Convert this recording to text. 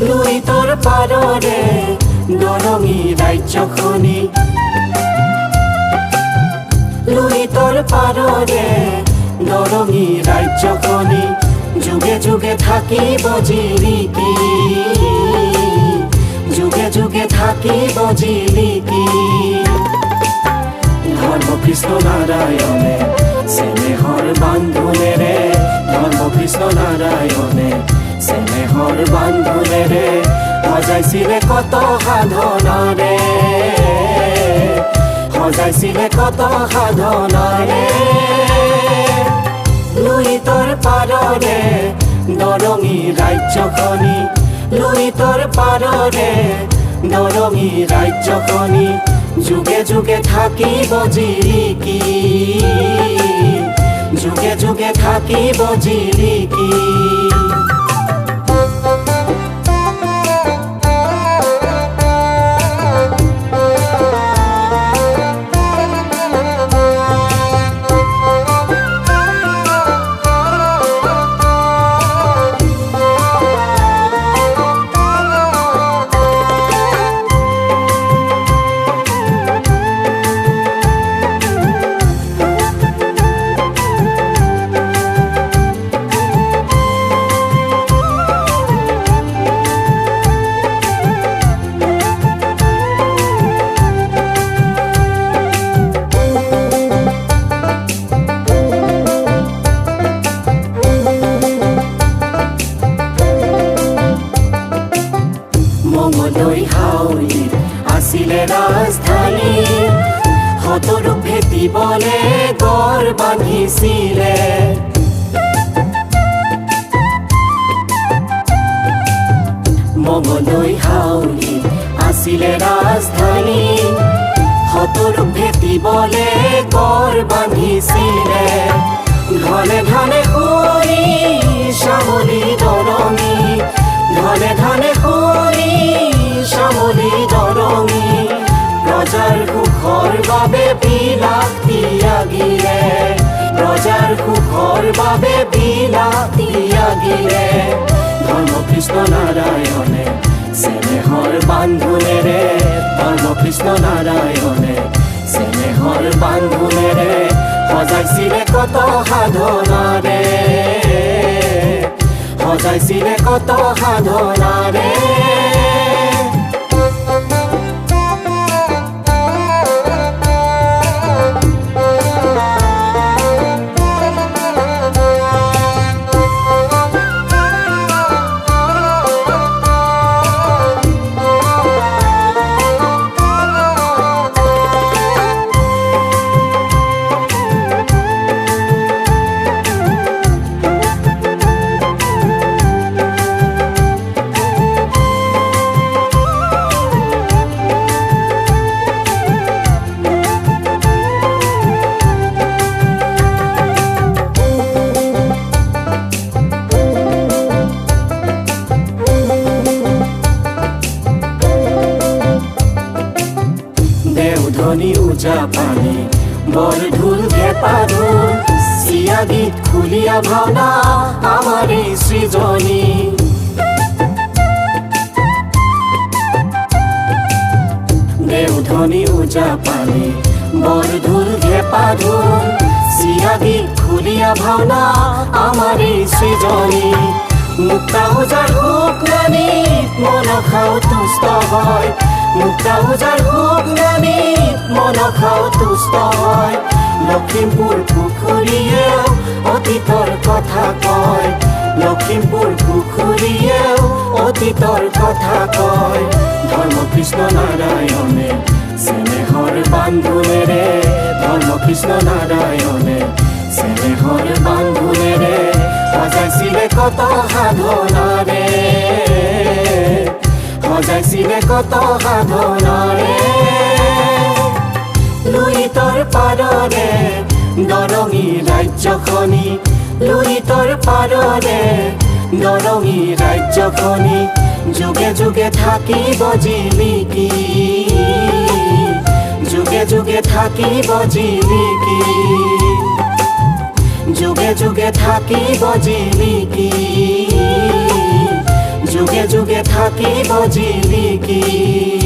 Luis তোর পাৰৰে দৰঙী ৰাজ্যখনি Luis তোৰ পাৰৰে দৰঙী ৰাজ্যখনি যুগে যুগে থাকিব জিলিকি যুগে যুগে থাকিব জিলিকি ধৰ্ম কৃষ্ণ নাৰায়ণে চেনেহৰ বান্ধোনেৰে ধৰ্ম কৃষ্ণ নাৰায়ণে চেনেহৰ বান্ধোনেৰে সজাইছিলে কত সাধনাৰে সজাইছিলে কত সাধনাৰে লুই তোৰ পাৰৰে দৰঙী ৰাজ্যখনি লুই তোৰ পাৰৰে দৰঙী ৰাজ্যখনি যুগে যুগে থাকিব জিলিকি যুগে যুগে থাকিব জিলিকি মঙলদৈ হাউলিত আছিলে ৰাজধানী সতৰূপ ভেটিবলে গড় বান্ধিছিলে মঙলদৈ হাউলিত আছিলে ৰাজধানী সতৰূপ ভেটিবলে গড় বান্ধিছিলে ঘনে ঘনে কৰি শ্যামলী দৰঙী ঘনে ঘনে কৰি শ্যামলী দৰঙী প্ৰজাৰ সুখৰ বাবে বিলাস ত্যাগিলে প্ৰজাৰ সুখৰ বাবে বিলাস ত্যাগিলে ধৰ্ম কৃষ্ণ নাৰায়ণে চেনেহৰ বান্ধোনেৰে ধৰ্ম কৃষ্ণ নাৰায়ণে চেনেহৰ বান্ধোনেৰে সজাইছিলে কত সাধনাৰে সজাইছিলে কত সাধনাৰে দেওধনী উজাপানি বৰঢোল ধেপাঢোল চিয়া গীত খুলীয়া ভাওনা আমাৰ এই সৃজনী দেওধনী উজাপানি বৰঢোল ধেপাঢোল চিয়া গীত খুলীয়া ভাওনা আমাৰ এই সৃজনী মুক্তা ওজাৰ সুখ নানি মনসাও তুষ্ট হয় মুক্তা ওজাৰ সুখ নানি মনসাও তুষ্ট হয় লখিমপুৰ পুখুৰীয়ে অতীতৰ কথা কয় লখিমপুৰ ভক্তর কথা কয় ধর্ম কৃষ্ণ নারায়ণে স্নেহর বান্ধুনে রে ধর্ম কৃষ্ণ নারায়ণে স্নেহর বান্ধুনে রে সজাইছিলে কত সাধনা রে সজাইছিলে কত সাধনা রে লুইতৰ পাৰৰে দৰঙী ৰাজ্যখনি লুইতৰ পাৰৰে দৰঙী ৰাজ্যখনি যুগে যুগে থাকিব জিলিকি যুগে যুগে থাকিব জিলিকি যুগে যুগে থাকিব জিলিকি যুগে যুগে থাকিব জিলিকি